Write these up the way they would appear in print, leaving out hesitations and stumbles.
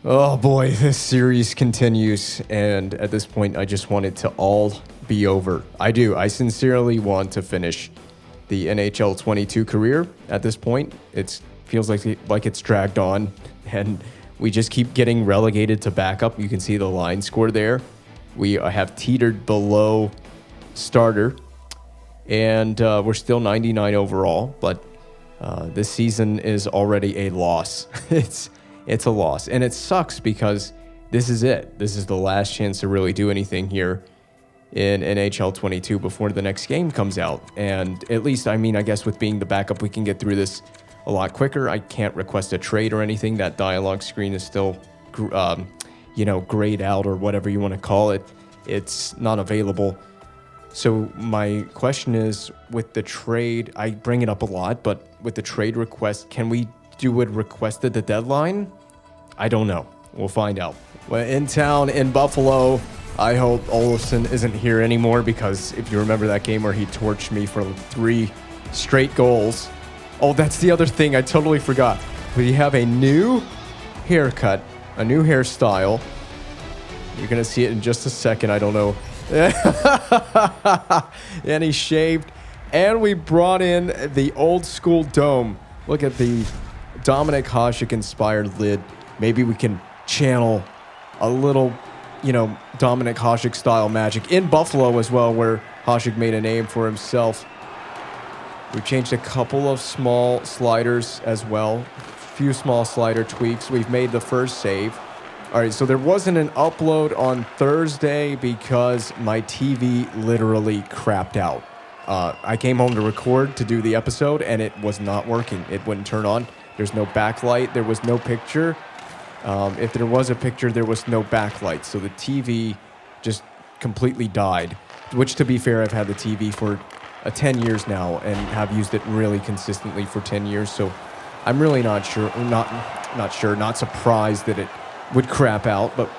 Oh boy, this series continues, and at this point, I just want it to all be over. I do. I sincerely want to finish the NHL 22 career at this point. It feels like it's dragged on, and we just keep getting relegated to backup. You can see the line score there. We have teetered below starter, and we're still 99 overall, but this season is already a loss. It's a loss, and it sucks because this is it. This is the last chance to really do anything here in NHL 22 before the next game comes out. And at least, I guess with being the backup, we can get through this a lot quicker. I can't request a trade or anything. That dialogue screen is still, grayed out or whatever you want to call it. It's not available. So my question is, with the trade, I bring it up a lot, but with the trade request, can we do it requested the deadline? I don't know. We'll find out. Well, in town in Buffalo, I hope Olofsson isn't here anymore, because if you remember that game where he torched me for 3 straight goals. Oh, that's the other thing I totally forgot. We have a new haircut, a new hairstyle. You're going to see it in just a second. I don't know. And he shaved. And we brought in the old school dome. Look at the Dominic Hasek inspired lid. Maybe we can channel a little, Dominic Hasek style magic in Buffalo as well, where Hasek made a name for himself. We've changed a couple of small sliders as well. A few small slider tweaks. We've made the first save. All right, so there wasn't an upload on Thursday because my TV literally crapped out. I came home to record to do the episode, and it was not working. It wouldn't turn on. There's no backlight. There was no picture. If there was a picture, there was no backlight. So the TV just completely died, which, to be fair, I've had the TV for 10 years now and have used it really consistently for 10 years. So I'm really not surprised that it would crap out. But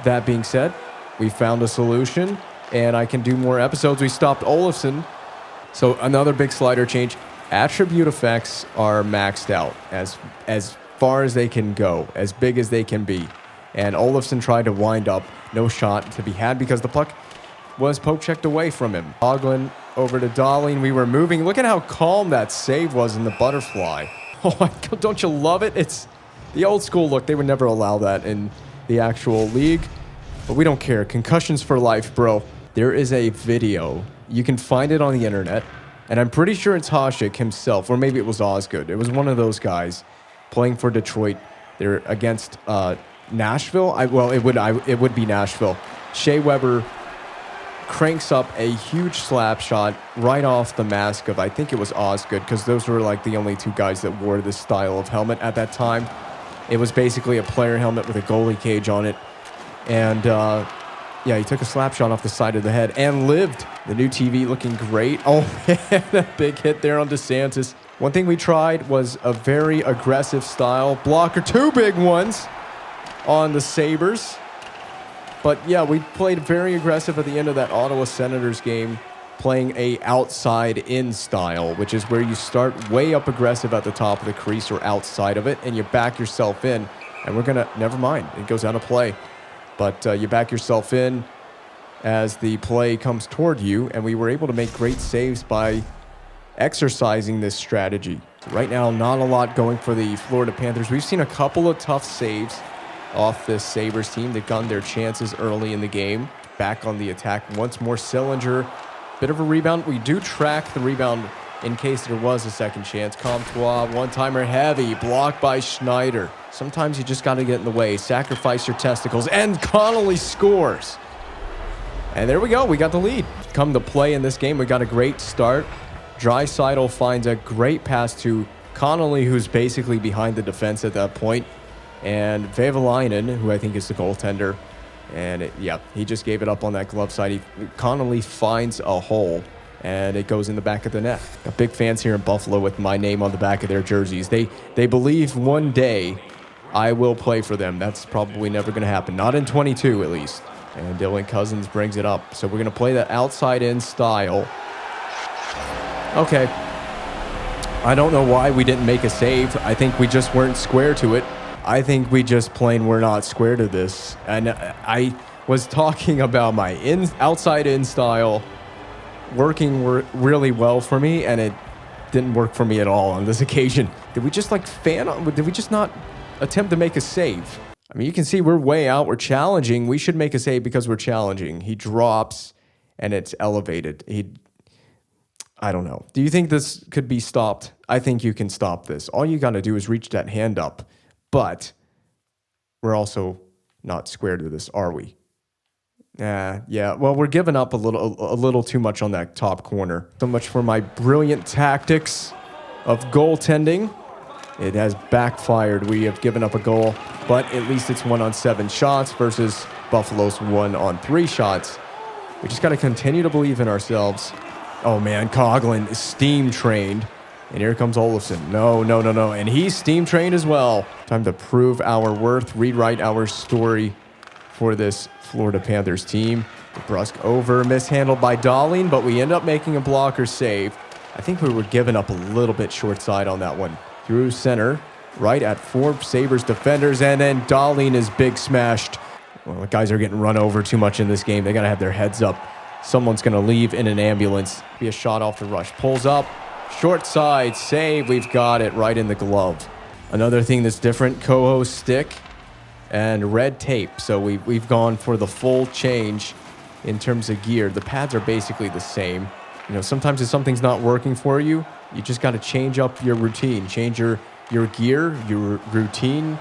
that being said, we found a solution, and I can do more episodes. We stopped Olofsson. So another big slider change. Attribute effects are maxed out as far as they can go, as big as they can be. And Olofsson tried to wind up. No shot to be had because the puck was poke-checked away from him. Hoagland over to Darling. We were moving. Look at how calm that save was in the butterfly. Oh, don't you love it? It's the old school look. They would never allow that in the actual league. But we don't care. Concussions for life, bro. There is a video. You can find it on the internet. And I'm pretty sure it's Hasek himself, or maybe it was Osgood. It was one of those guys playing for Detroit. They're against Nashville. It would be Nashville. Shea Weber cranks up a huge slap shot right off the mask of, I think it was Osgood, because those were like the only 2 guys that wore this style of helmet at that time. It was basically a player helmet with a goalie cage on it. And he took a slap shot off the side of the head and lived. The new TV looking great. Oh, man, a big hit there on DeSantis. One thing we tried was a very aggressive style blocker. 2 big ones on the Sabers. But yeah, we played very aggressive at the end of that Ottawa Senators game, playing a outside-in style, which is where you start way up aggressive at the top of the crease or outside of it, and you back yourself in. And never mind, it goes out of play. But you back yourself in as the play comes toward you, and we were able to make great saves by exercising this strategy. Right now, not a lot going for the Florida Panthers. We've seen a couple of tough saves off this Sabres team. They've gotten their chances early in the game. Back on the attack once more. Sillinger, bit of a rebound. We do track the rebound in case there was a second chance. Comtois, one-timer heavy, blocked by Schneider. Sometimes you just got to get in the way, sacrifice your testicles, and Connolly scores. And there we go. We got the lead. Come to play in this game. We got a great start. Draisaitl finds a great pass to Connolly, who's basically behind the defense at that point. And Vehvilainen, who I think is the goaltender, and he just gave it up on that glove side. Connolly finds a hole, and it goes in the back of the net. Got big fans here in Buffalo with my name on the back of their jerseys. They believe one day I will play for them. That's probably never going to happen. Not in 22, at least. And Dylan Cousins brings it up. So we're going to play that outside-in style. Okay. I don't know why we didn't make a save. I think we just weren't square to it. I think we just plain were not square to this. And I was talking about my outside-in style working really well for me, and it didn't work for me at all on this occasion. Did we just did we just not attempt to make a save? I mean, you can see we're way out. We're challenging. We should make a save because we're challenging. He drops, and it's elevated. I don't know. Do you think this could be stopped? I think you can stop this. All you got to do is reach that hand up. But we're also not square to this, are we? Yeah. Well, we're giving up a little too much on that top corner. So much for my brilliant tactics of goaltending. It has backfired. We have given up a goal, but at least it's 1 on 7 shots versus Buffalo's 1 on 3 shots. We just got to continue to believe in ourselves. Oh man, Coughlin is steam trained. And here comes Olofsson. No. And he's steam trained as well. Time to prove our worth, rewrite our story for this Florida Panthers team. The brusque over, mishandled by Darling, but we end up making a blocker save. I think we were giving up a little bit short side on that one. Through center, right at 4 Sabers defenders, and then Darling is big smashed. Well, the guys are getting run over too much in this game. They got to have their heads up. Someone's going to leave in an ambulance. Be a shot off the rush. Pulls up. Short side save. We've got it right in the glove. Another thing that's different, co-host stick and red tape. So we've gone for the full change in terms of gear. The pads are basically the same. You know, sometimes if something's not working for you, you just got to change up your routine. Change your gear, your routine,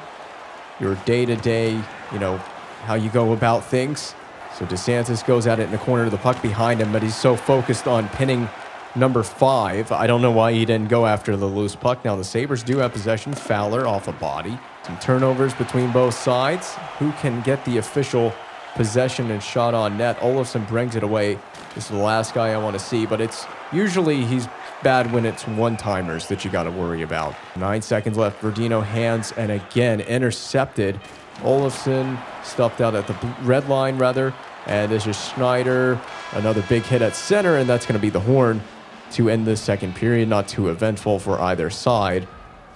your day-to-day, you know, how you go about things. So DeSantis goes at it in the corner of the puck behind him, but he's so focused on pinning number 5. I don't know why he didn't go after the loose puck. Now the Sabres do have possession. Fowler off a body. Some turnovers between both sides. Who can get the official possession and shot on net? Olofsson brings it away. This is the last guy I want to see, but it's usually he's bad when it's one-timers that you got to worry about. 9 seconds left. Verdino hands, and again intercepted. Olofsson stuffed out at the red line, rather. And this is Schneider. Another big hit at center, and that's going to be the horn to end this second period. Not too eventful for either side.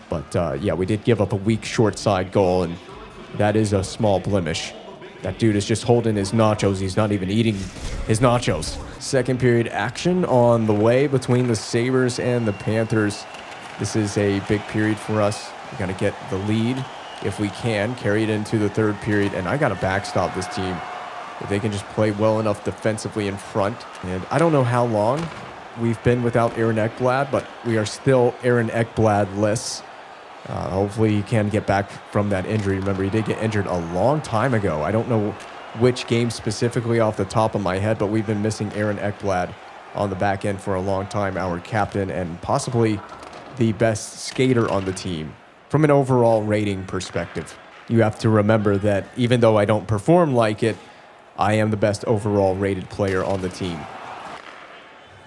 But, yeah, we did give up a weak short side goal, and that is a small blemish. That dude is just holding his nachos. He's not even eating his nachos. Second period action on the way between the Sabres and the Panthers. This is a big period for us. We got to get the lead if we can, carry it into the third period, and I got to backstop this team. If they can just play well enough defensively in front. And I don't know how long we've been without Aaron Ekblad, but we are still Aaron Ekblad-less. Hopefully he can get back from that injury. Remember, he did get injured a long time ago. I don't know which game specifically off the top of my head, but we've been missing Aaron Ekblad on the back end for a long time, our captain and possibly the best skater on the team. From an overall rating perspective, you have to remember that even though I don't perform like it, I am the best overall rated player on the team.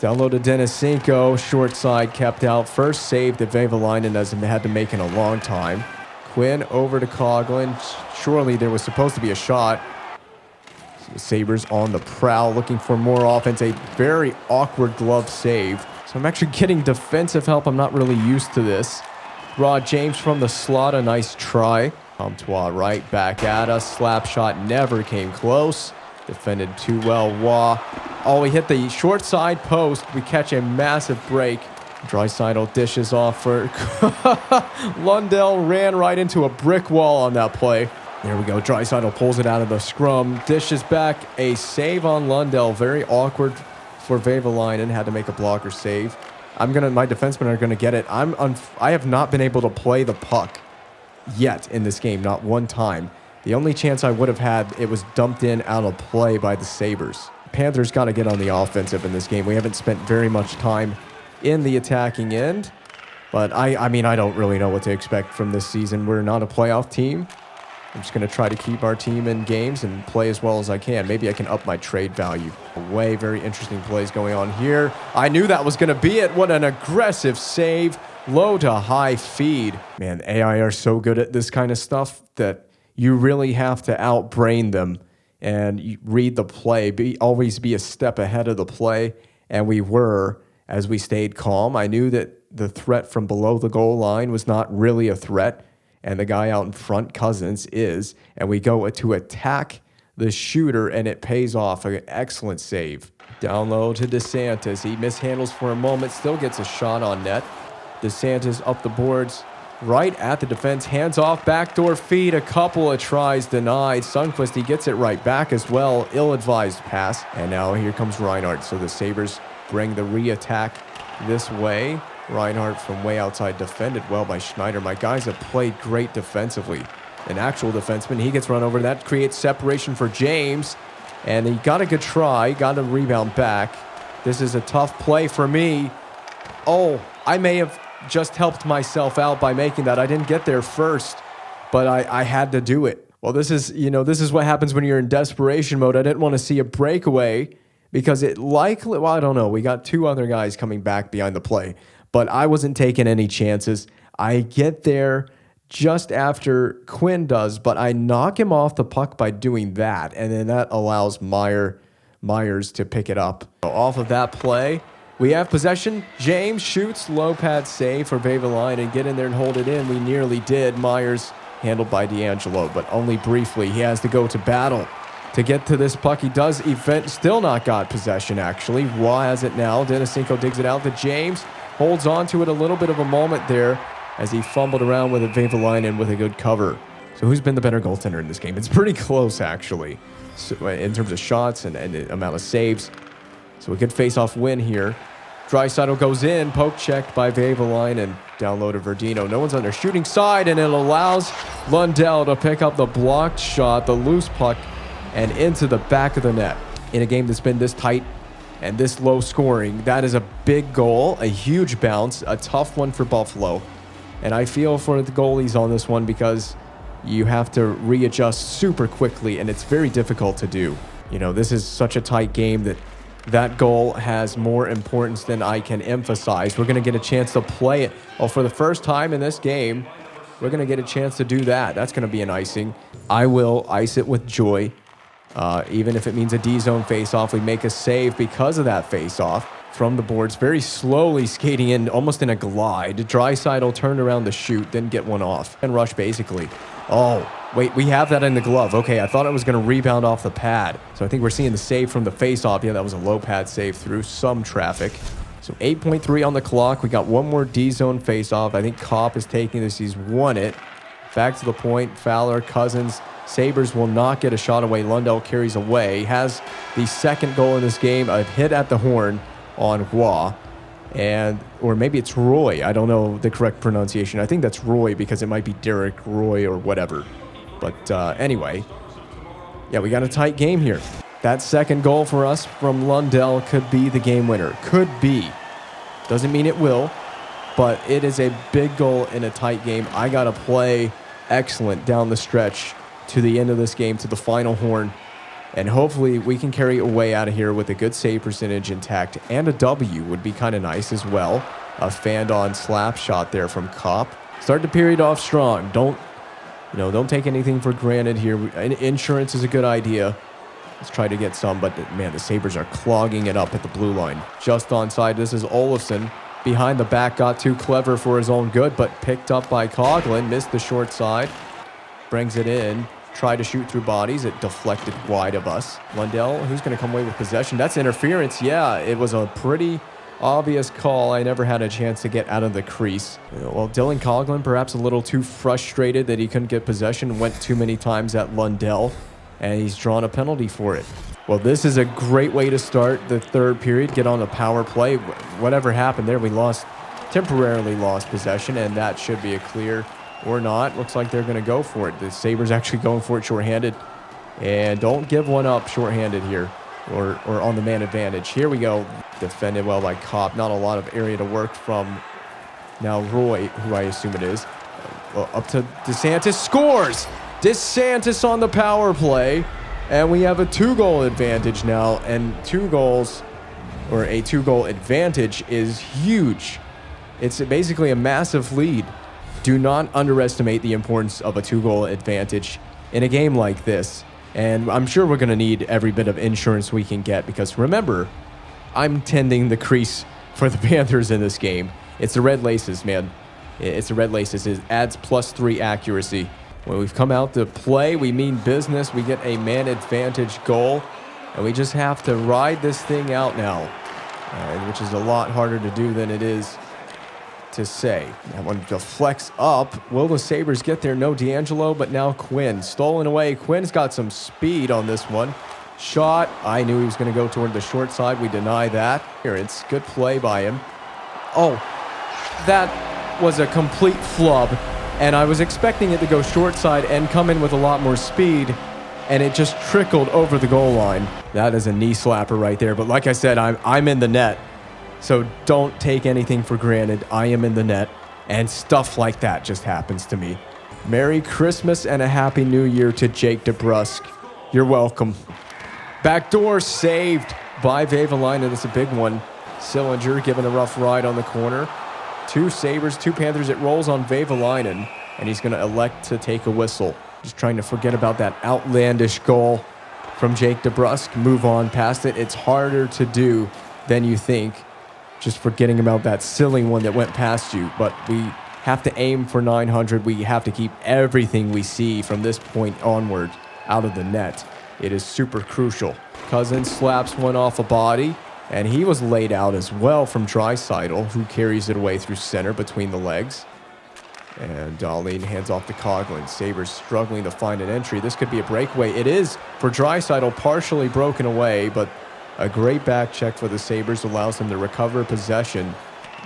Down low to Denisenko, short side kept out. First save that Vehvilainen hasn't had to make in a long time. Quinn over to Coughlin. Surely there was supposed to be a shot. So Sabres on the prowl, looking for more offense. A very awkward glove save. So I'm actually getting defensive help. I'm not really used to this. Rod James from the slot, a nice try. Comtois right back at us. Slap shot never came close. Defended too well. Waugh. Oh, we hit the short side post. We catch a massive break. Draisaitl dishes off for Lundell. Ran right into a brick wall on that play. There we go. Draisaitl pulls it out of the scrum. Dishes back. A save on Lundell. Very awkward for Vehvilainen. Had to make a blocker save. My defensemen are gonna get it. I have not been able to play the puck yet in this game, not one time. The only chance I would have had, it was dumped in out of play by the Sabres. Panthers got to get on the offensive in this game. We haven't spent very much time in the attacking end, but I mean, I don't really know what to expect from this season. We're not a playoff team. I'm just going to try to keep our team in games and play as well as I can. Maybe I can up my trade value. Very interesting plays going on here. I knew that was going to be it. What an aggressive save. Low to high feed. Man, AI are so good at this kind of stuff that you really have to outbrain them and you read the play. Always be a step ahead of the play. And we were, as we stayed calm. I knew that the threat from below the goal line was not really a threat. and the guy out in front, Cousins, is, and we go to attack the shooter, and it pays off. An excellent save. Down low to DeSantis. He mishandles for a moment, still gets a shot on net. DeSantis up the boards, right at the defense, hands off, backdoor feed, a couple of tries denied. Sundqvist, he gets it right back as well. Ill-advised pass, and now here comes Reinhart. So the Sabres bring the re-attack this way. Reinhart from way outside, defended well by Schneider. My guys have played great defensively. An actual defenseman, he gets run over. That creates separation for James, and he got a good try, got a rebound back. This is a tough play for me. Oh, I may have just helped myself out by making that. I didn't get there first, but I had to do it. Well, this is what happens when you're in desperation mode. I didn't want to see a breakaway because it likely, well, I don't know. We got two other guys coming back behind the play, but I wasn't taking any chances. I get there just after Quinn does, but I knock him off the puck by doing that, and then that allows Myers to pick it up. So off of that play, we have possession. James shoots, low pad save for Vavalainen, and get in there and hold it in. We nearly did. Myers handled by D'Angelo, but only briefly. He has to go to battle to get to this puck. He does still not got possession, actually. Waugh has it now. Denisenko digs it out to James, holds on to it a little bit of a moment there as he fumbled around with a Vavalainen with a good cover. So who's been the better goaltender in this game? It's pretty close, actually, so, in terms of shots and the amount of saves. So a good face-off win here. Draisaitl goes in, poke checked by Vavalainen, down low to Verdino. No one's on their shooting side, and it allows Lundell to pick up the blocked shot, the loose puck, and into the back of the net. In a game that's been this tight and this low scoring, that is a big goal, a huge bounce, a tough one for Buffalo. And I feel for the goalies on this one because you have to readjust super quickly, and it's very difficult to do. You know, this is such a tight game that goal has more importance than I can emphasize. We're going to get a chance to play it. Well, for the first time in this game, we're going to get a chance to do that. That's going to be an icing. I will ice it with joy, even if it means a D-zone face-off. We make a save because of that face-off from the boards, very slowly skating in, almost in a glide. Draisaitl turned around to shoot, then get one off. And rush, basically. Oh, wait, we have that in the glove. Okay, I thought it was going to rebound off the pad. So I think we're seeing the save from the face-off. Yeah, that was a low pad save through some traffic. So 8.3 on the clock. We got one more D-zone face-off. I think Kopp is taking this. He's won it. Back to the point. Fowler, Cousins. Sabres will not get a shot away. Lundell carries away. Has the second goal in this game. A hit at the horn on Waugh, or maybe it's Roy. I don't know the correct pronunciation. I think that's Roy because it might be Derek Roy or whatever. But anyway, yeah, we got a tight game here. That second goal for us from Lundell could be the game winner. Could be. Doesn't mean it will, but it is a big goal in a tight game. I got to play excellent down the stretch to the end of this game, to the final horn. And hopefully we can carry away out of here with a good save percentage intact, and a W would be kind of nice as well. A fanned-on slap shot there from Kopp. Start the period off strong. Don't take anything for granted here. Insurance is a good idea. Let's try to get some, but man, the Sabres are clogging it up at the blue line. Just onside. This is Olofsson. Behind the back, got too clever for his own good, but picked up by Coughlin. Missed the short side. Brings it in. Try to shoot through bodies. It deflected wide of us. Lundell, who's going to come away with possession? That's interference. Yeah, it was a pretty obvious call. I never had a chance to get out of the crease. Well, Dylan Coughlin, perhaps a little too frustrated that he couldn't get possession, went too many times at Lundell, and he's drawn a penalty for it. Well, this is a great way to start the third period. Get on the power play. Whatever happened there, we temporarily lost possession, and that should be a clear. Or not. Looks like they're going to go for it. The Sabres actually going for it shorthanded. And don't give one up shorthanded here. Or on the man advantage. Here we go. Defended well by Kopp. Not a lot of area to work from. Now Roy, who I assume it is. Up to DeSantis. Scores! DeSantis on the power play. And we have a 2-goal advantage now. And 2 goals, or a 2-goal advantage, is huge. It's basically a massive lead. Do not underestimate the importance of a 2-goal advantage in a game like this. And I'm sure we're going to need every bit of insurance we can get because, remember, I'm tending the crease for the Panthers in this game. It's the Red Laces, man. It's the red laces. It adds +3 accuracy. When we've come out to play, we mean business. We get a man advantage goal, and we just have to ride this thing out now, which is a lot harder to do than it is to say. That one deflects up. Will the Sabres get there? No D'Angelo, but now Quinn. Stolen away. Quinn's got some speed on this one. Shot. I knew he was going to go toward the short side. We deny that. Here, it's good play by him. Oh, that was a complete flub, and I was expecting it to go short side and come in with a lot more speed, and it just trickled over the goal line. That is a knee slapper right there, but like I said, I'm in the net, so don't take anything for granted. I am in the net, and stuff like that just happens to me. Merry Christmas and a Happy New Year to Jake DeBrusk. You're welcome. Backdoor saved by Vavalainen. That's a big one. Sillinger given a rough ride on the corner. 2 Sabres, 2 Panthers. It rolls on Vavalainen, and he's going to elect to take a whistle. Just trying to forget about that outlandish goal from Jake DeBrusk. Move on past it. It's harder to do than you think. Just forgetting about that silly one that went past you. But we have to aim for 900. We have to keep everything we see from this point onward out of the net. It is super crucial. Cousins slaps one off a body, and he was laid out as well from Draisaitl, who carries it away through center between the legs. And Dahlin hands off to Coughlin. Sabres struggling to find an entry. This could be a breakaway. It is for Draisaitl, partially broken away, but a great back check for the Sabres allows them to recover possession.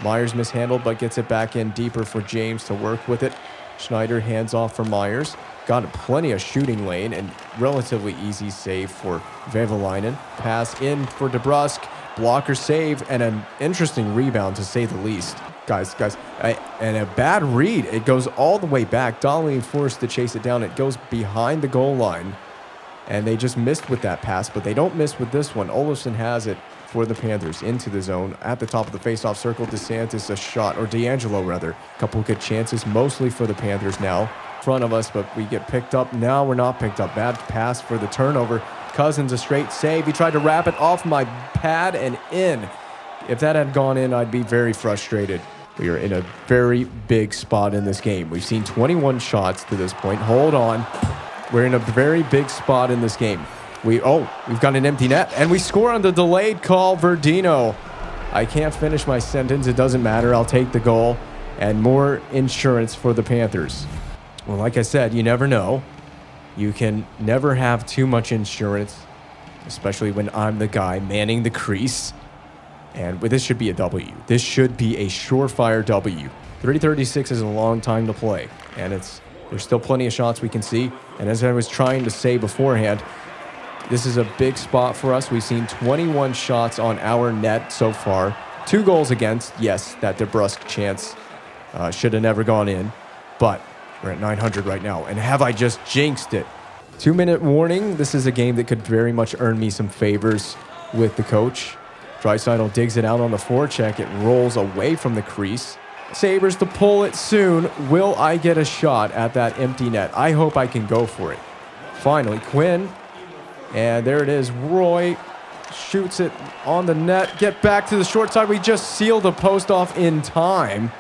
Myers mishandled, but gets it back in deeper for James to work with it. Schneider hands off for Myers. Got plenty of shooting lane and relatively easy save for Vavalainen. Pass in for DeBrusk. Blocker save and an interesting rebound, to say the least. Guys, and a bad read. It goes all the way back. Dahlin forced to chase it down. It goes behind the goal line. And they just missed with that pass, but they don't miss with this one. Olofsson has it for the Panthers into the zone. At the top of the faceoff circle, DeSantis a shot, or D'Angelo rather. A couple good chances, mostly for the Panthers now. Front of us, but we get picked up. Now we're not picked up. Bad pass for the turnover. Cousins a straight save. He tried to wrap it off my pad and in. If that had gone in, I'd be very frustrated. We are in a very big spot in this game. We've seen 21 shots to this point. Hold on. We're in a very big spot in this game. We've got an empty net, and we score on the delayed call, Verdino. I can't finish my sentence. It doesn't matter. I'll take the goal and more insurance for the Panthers. Well, like I said, you never know. You can never have too much insurance, especially when I'm the guy manning the crease. And this should be a W. This should be a surefire W. 3:36 is a long time to play, and there's still plenty of shots we can see. And as I was trying to say beforehand, this is a big spot for us. We've seen 21 shots on our net so far. 2 goals against. Yes, that DeBrusk chance should have never gone in, but we're at 900 right now. And have I just jinxed it? 2-minute warning. This is a game that could very much earn me some favors with the coach. Draisaitl digs it out on the forecheck. It rolls away from the crease. Sabres to pull it soon. Will I get a shot at that empty net? I hope I can go for it. Finally, Quinn. And there it is. Roy shoots it on the net. Get back to the short side. We just sealed the post off in time.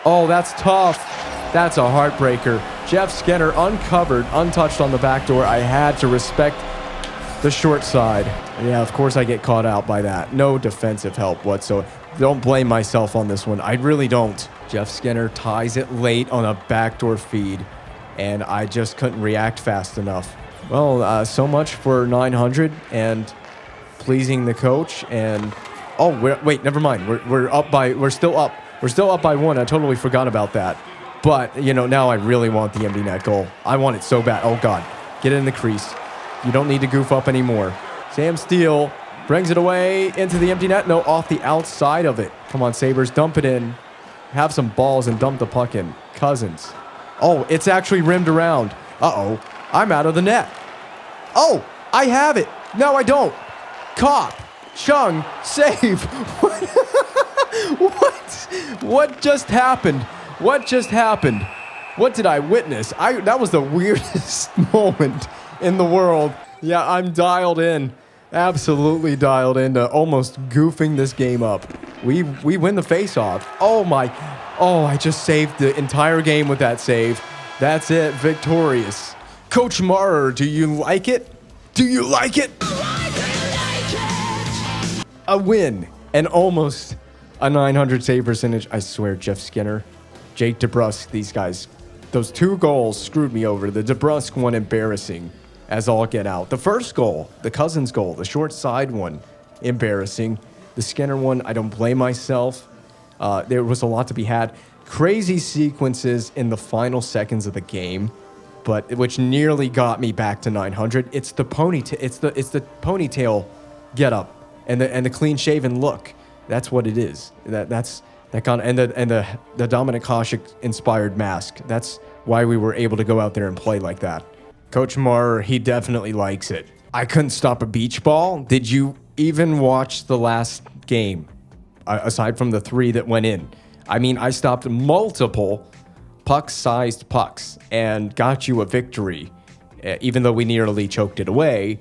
Oh, that's tough. That's a heartbreaker. Jeff Skinner uncovered, untouched on the back door. I had to respect the short side. Yeah, of course I get caught out by that. No defensive help whatsoever. Don't blame myself on this one. I really don't. Jeff Skinner ties it late on a backdoor feed, and I just couldn't react fast enough. Well, so much for 900 and pleasing the coach. And wait, never mind. We're still up. We're still up by 1. I totally forgot about that. But, now I really want the empty net goal. I want it so bad. Oh, God. Get it in the crease. You don't need to goof up anymore. Sam Steele brings it away into the empty net. No, off the outside of it. Come on, Sabres. Dump it in. Have some balls and dump the puck in. Cousins. Oh, it's actually rimmed around. Uh-oh. I'm out of the net. Oh, I have it. No, I don't. Cop. Chung. Save. What just happened? What just happened? What did I witness? That was the weirdest moment in the world. Yeah, I'm dialed in. Absolutely dialed in to almost goofing this game up. We win the face-off. Oh, my. Oh, I just saved the entire game with that save. That's it. Victorious. Coach Marrer, do you like it? Do you like it? A win. And almost a 900 save percentage. I swear, Jeff Skinner, Jake DeBrusk, these guys, those 2 goals screwed me over. The DeBrusk one, embarrassing as all get out. The first goal, the Cousins goal, the short side one, embarrassing. The Skinner one, I don't blame myself. There was a lot to be had. Crazy sequences in the final seconds of the game, but which nearly got me back to 900. It's the ponytail. It's the ponytail get up and the clean shaven look. That's what it is. That's that kind of, and the Dominic Hasek inspired mask. That's why we were able to go out there and play like that. Coach Marrer, he definitely likes it. I couldn't stop a beach ball. Did you even watch the last game? Aside from the 3 that went in. I mean, I stopped multiple puck-sized pucks and got you a victory. Even though we nearly choked it away,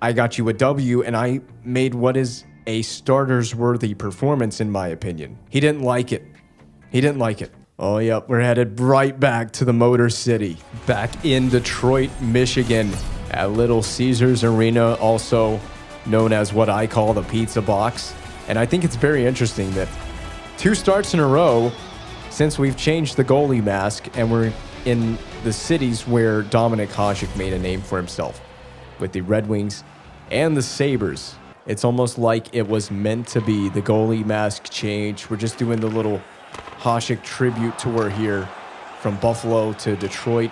I got you a W, and I made what is a starters-worthy performance, in my opinion. He didn't like it. He didn't like it. Oh, yep, we're headed right back to the Motor City. Back in Detroit, Michigan, at Little Caesars Arena, also known as what I call the Pizza Box. And I think it's very interesting that 2 starts in a row since we've changed the goalie mask, and we're in the cities where Dominic Hasek made a name for himself, with the Red Wings and the Sabers. It's almost like it was meant to be, the goalie mask change. We're just doing the little Hasek tribute tour here from Buffalo to Detroit.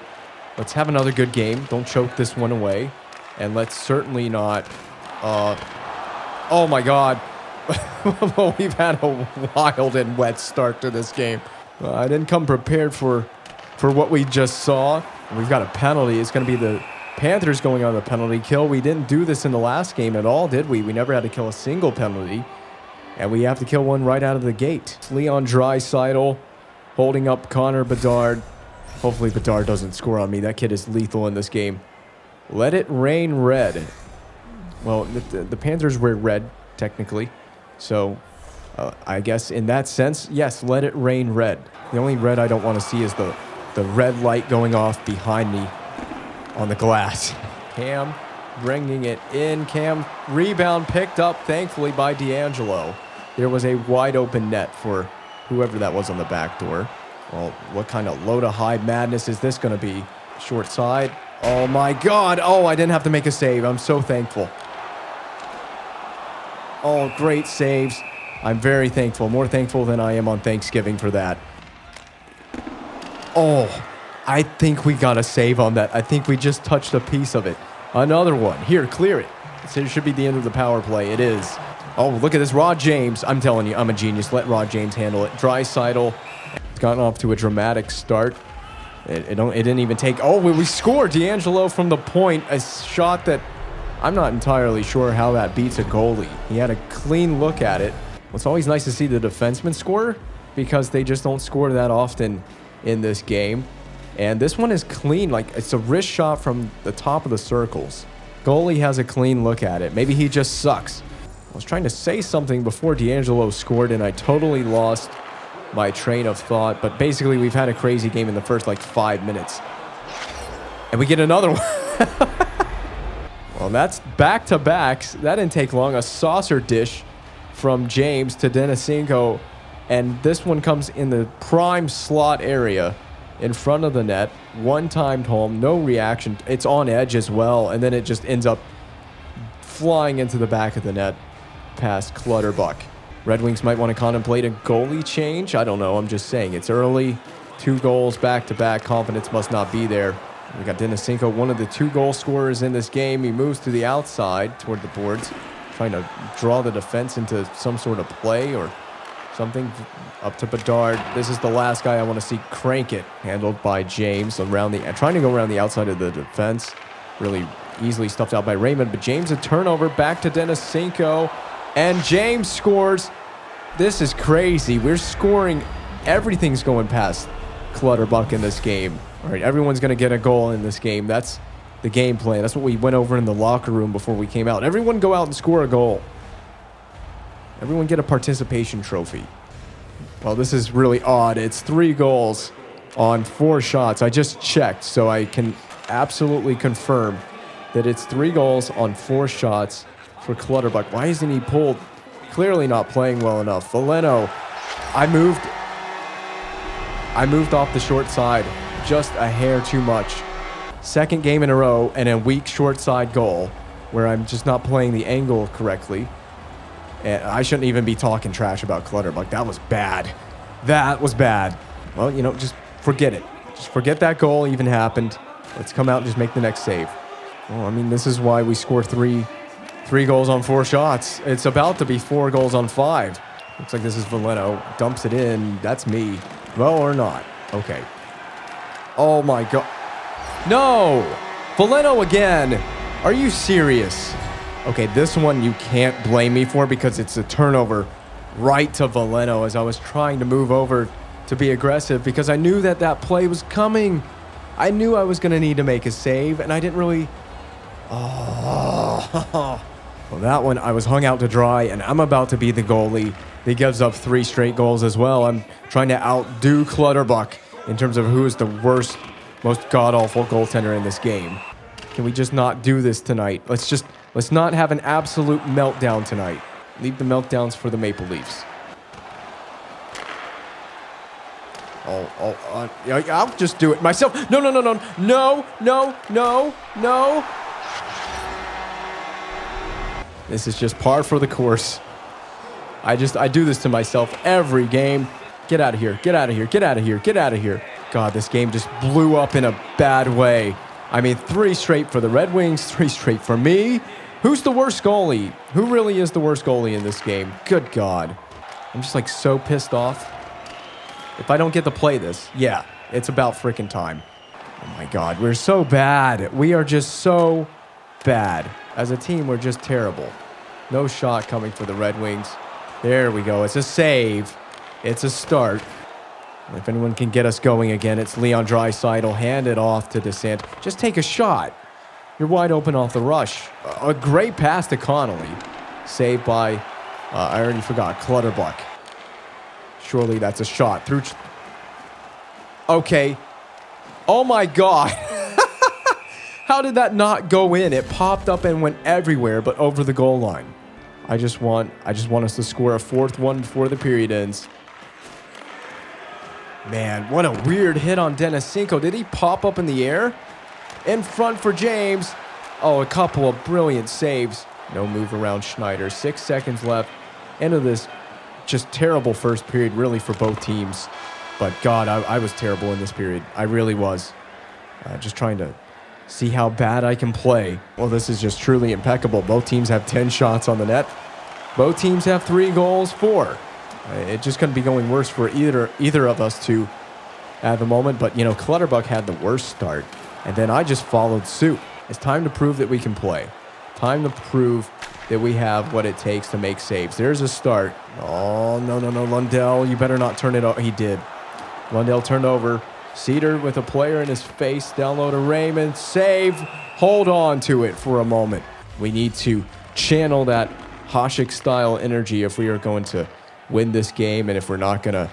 Let's have another good game. Don't choke this one away. And let's certainly not... oh my God. Well, we've had a wild and wet start to this game. I didn't come prepared for what we just saw. We've got a penalty. It's going to be the Panthers going on the penalty kill. We didn't do this in the last game at all, did we? We never had to kill a single penalty. And we have to kill one right out of the gate. Leon Draisaitl holding up Connor Bedard. Hopefully Bedard doesn't score on me. That kid is lethal in this game. Let it rain red. Well, the Panthers wear red, technically. So, I guess in that sense, yes, let it rain red. The only red I don't want to see is the red light going off behind me on the glass. Cam bringing it in. Cam rebound picked up, thankfully, by D'Angelo. There was a wide open net for whoever that was on the back door. Well, what kind of low to high madness is this going to be? Short side. Oh, my God. Oh, I didn't have to make a save. I'm so thankful. Oh, great saves. I'm very thankful. More thankful than I am on Thanksgiving for that. Oh, I think we got a save on that. I think we just touched a piece of it. Another one. Here, clear it. It should be the end of the power play. It is. Oh, look at this. Rod James. I'm telling you, I'm a genius. Let Rod James handle it. Draisaitl. It's gotten off to a dramatic start. It didn't even take... Oh, we scored. D'Angelo from the point. A shot that I'm not entirely sure how that beats a goalie. He had a clean look at it. Well, it's always nice to see the defenseman score because they just don't score that often in this game. And this one is clean. Like, it's a wrist shot from the top of the circles. Goalie has a clean look at it. Maybe he just sucks. I was trying to say something before D'Angelo scored, and I totally lost my train of thought. But basically, we've had a crazy game in the first, 5 minutes. And we get another one. Well, that's back-to-backs. That didn't take long. A saucer dish from James to Denisenko. And this one comes in the prime slot area in front of the net. One-timed home. No reaction. It's on edge as well. And then it just ends up flying into the back of the net past Clutterbuck. Red Wings might want to contemplate a goalie change. I don't know. I'm just saying. It's early. 2 goals back-to-back. Confidence must not be there. We got Denisenko, one of the 2 goal scorers in this game. He moves to the outside toward the boards, trying to draw the defense into some sort of play or something. Up to Bedard. This is the last guy I want to see crank it. Handled by James trying to go around the outside of the defense. Really easily stuffed out by Raymond, but James a turnover back to Denisenko, and James scores. This is crazy. We're scoring. Everything's going past Clutterbuck in this game. All right, everyone's going to get a goal in this game. That's the game plan. That's what we went over in the locker room before we came out. Everyone go out and score a goal. Everyone get a participation trophy. Well, this is really odd. It's 3 goals on 4 shots. I just checked, so I can absolutely confirm that it's 3 goals on 4 shots for Clutterbuck. Why isn't he pulled? Clearly not playing well enough. Valeno, I moved off the short side just a hair too much. Second game in a row and a weak short side goal where I'm just not playing the angle correctly. And I shouldn't even be talking trash about Clutterbuck. That was bad. That was bad. Well, you know, just forget it. Just forget that goal even happened. Let's come out and just make the next save. Well, I mean, this is why we score three goals on 4 shots. It's about to be 4 goals on 5. Looks like this is Valeno. Dumps it in. That's me. Well, or not. Okay. Oh, my God. No! Valeno again. Are you serious? Okay, this one you can't blame me for because it's a turnover right to Valeno as I was trying to move over to be aggressive because I knew that that play was coming. I knew I was going to need to make a save, and I didn't really... Oh. Well, that one, I was hung out to dry, and I'm about to be the goalie. He gives up 3 straight goals as well. I'm trying to outdo Clutterbuck in terms of who is the worst, most god-awful goaltender in this game. Can we just not do this tonight? Let's not have an absolute meltdown tonight. Leave the meltdowns for the Maple Leafs. I'll just do it myself. No. This is just par for the course. I do this to myself every game. Get out of here. Get out of here. Get out of here. Get out of here. God, this game just blew up in a bad way. I mean, 3 straight for the Red Wings, 3 straight for me. Who's the worst goalie? Who really is the worst goalie in this game? Good God. I'm just like so pissed off. If I don't get to play this, yeah, it's about freaking time. Oh my God, we're so bad. We are just so bad. As a team, we're just terrible. No shot coming for the Red Wings. There we go. It's a save. It's a start. If anyone can get us going again, it's Leon Draisaitl. Hand it off to DeSant. Just take a shot. You're wide open off the rush. A great pass to Connolly. Saved by, I already forgot, Clutterbuck. Surely that's a shot. Through. Okay. Oh my God. How did that not go in? It popped up and went everywhere but over the goal line. I just want us to score a 4th one before the period ends. Man, what a weird hit on Denisenko. Did he pop up in the air? In front for James. Oh, a couple of brilliant saves. No move around Schneider. 6 seconds left. End of this just terrible first period, really, for both teams. But, God, I was terrible in this period. I really was. Just trying to see how bad I can play. Well, this is just truly impeccable. Both teams have 10 shots on the net. Both teams have 3 goals, 4. It just couldn't be going worse for either of us two at the moment. But, you know, Clutterbuck had the worst start. And then I just followed suit. It's time to prove that we can play. Time to prove that we have what it takes to make saves. There's a start. Oh, no. Lundell, you better not turn it over. He did. Lundell turned over. Cedar with a player in his face. Down low to Raymond. Save. Hold on to it for a moment. We need to channel that Hasek-style energy if we are going to win this game and if we're not going to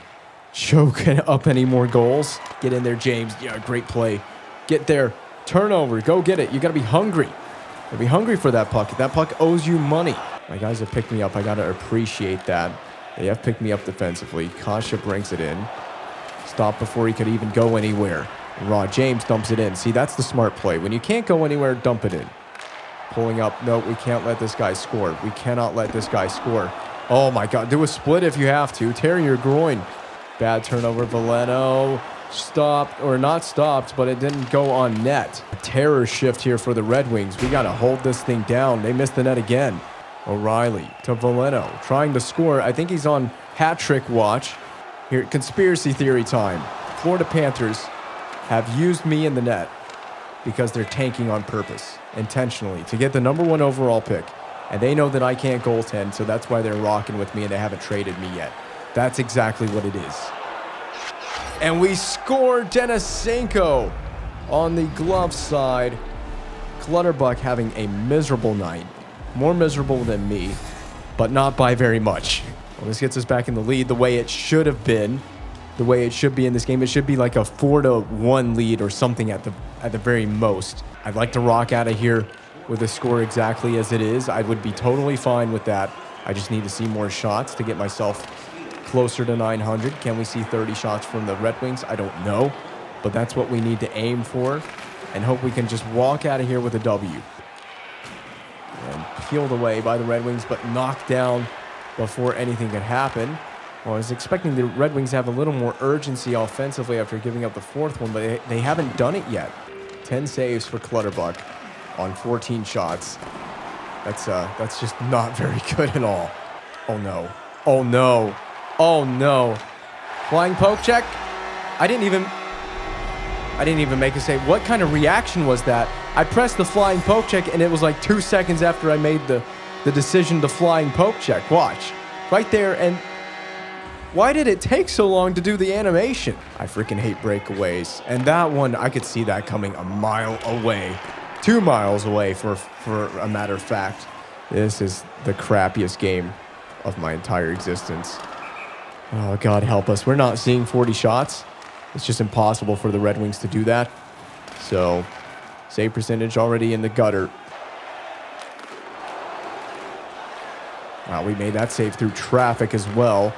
choke up any more goals. Get in there, James. Yeah, great play. Get there. Turnover. Go get it. You got to be hungry. Be hungry for that puck. That puck owes you money. My guys have picked me up. I got to appreciate that. They have picked me up defensively. Kasha brings it in. Stop before he could even go anywhere. Raw James dumps it in. See, that's the smart play. When you can't go anywhere, dump it in. Pulling up. No, we can't let this guy score. We cannot let this guy score. Oh, my God. Do a split if you have to. Tear your groin. Bad turnover. Valeno stopped, or not stopped, but it didn't go on net. A terror shift here for the Red Wings. We got to hold this thing down. They missed the net again. O'Reilly to Valeno, trying to score. I think he's on hat trick watch. Here, conspiracy theory time. Florida Panthers have used me in the net because they're tanking on purpose, intentionally, to get the #1 overall pick. And they know that I can't goaltend, so that's why they're rocking with me and they haven't traded me yet. That's exactly what it is. And we score. Denisenko on the glove side. Clutterbuck having a miserable night. More miserable than me. but not by very much. Well, this gets us back in the lead the way it should have been. The way it should be in this game. It should be like a 4-1 lead or something at the very most. I'd like to rock out of here with a score exactly as it is. I would be totally fine with that. I just need to see more shots to get myself closer to 900. Can we see 30 shots from the Red Wings? I don't know, but that's what we need to aim for and hope we can just walk out of here with a W. And peeled away by the Red Wings, but knocked down before anything could happen. Well, I was expecting the Red Wings to have a little more urgency offensively after giving up the fourth one, but they haven't done it yet. 10 saves for Clutterbuck on 14 shots. That's just not very good at all. Oh, no. Oh, no. Oh, no. Flying poke check. I didn't even make a save. What kind of reaction was that? I pressed the flying poke check, and it was like 2 seconds after I made the decision to flying poke check. Watch. Right there, and why did it take so long to do the animation? I freaking hate breakaways. And that one, I could see that coming a mile away. 2 miles away, for a matter of fact. This is the crappiest game of my entire existence. Oh, God help us. We're not seeing 40 shots. It's just impossible for the Red Wings to do that. So, save percentage already in the gutter. Wow, we made that save through traffic as well.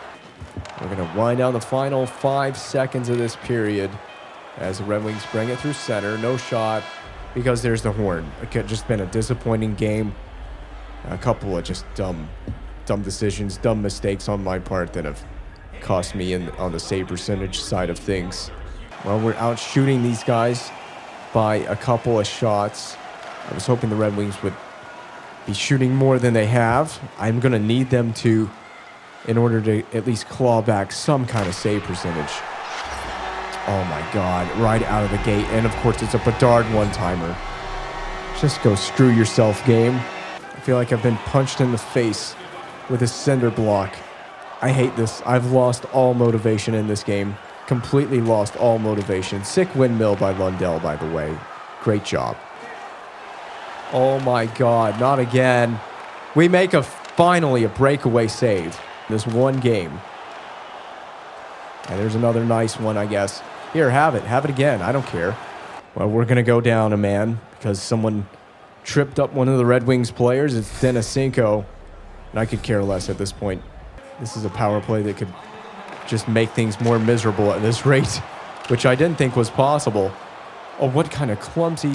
We're going to wind down the final 5 seconds of this period as the Red Wings bring it through center. No shot because there's the horn. It could just been a disappointing game. A couple of just dumb decisions, dumb mistakes on my part that have cost me on the save percentage side of things. Well, we're out shooting these guys by a couple of shots. I was hoping the Red Wings would be shooting more than they have. I'm going to need them to in order to at least claw back some kind of save percentage. Oh my God, right out of the gate. And of course, it's a Bedard one-timer. Just go screw yourself, game. I feel like I've been punched in the face with a cinder block. I hate this. I've lost all motivation in this game. Completely lost all motivation. Sick windmill by Lundell, by the way. Great job. Oh my God, not again. We make finally a breakaway save. This one game. And there's another nice one, I guess. Here, have it. Have it again. I don't care. Well, we're going to go down a man because someone tripped up one of the Red Wings players. It's Denisenko. And I could care less at this point. This is a power play that could just make things more miserable at this rate, which I didn't think was possible. Oh, what kind of clumsy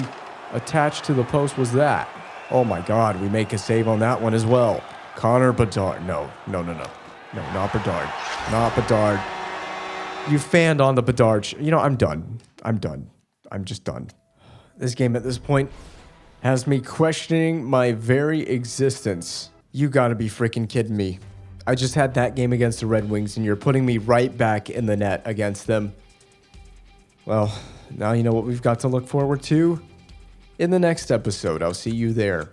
attached to the post was that? Oh, my God. We make a save on that one as well. Connor Bedard. No, not Bedard. Not Bedard. You fanned on the Bedard. You know, I'm done. I'm just done. This game at this point has me questioning my very existence. You gotta be freaking kidding me. I just had that game against the Red Wings, and you're putting me right back in the net against them. Well, now you know what we've got to look forward to in the next episode. I'll see you there.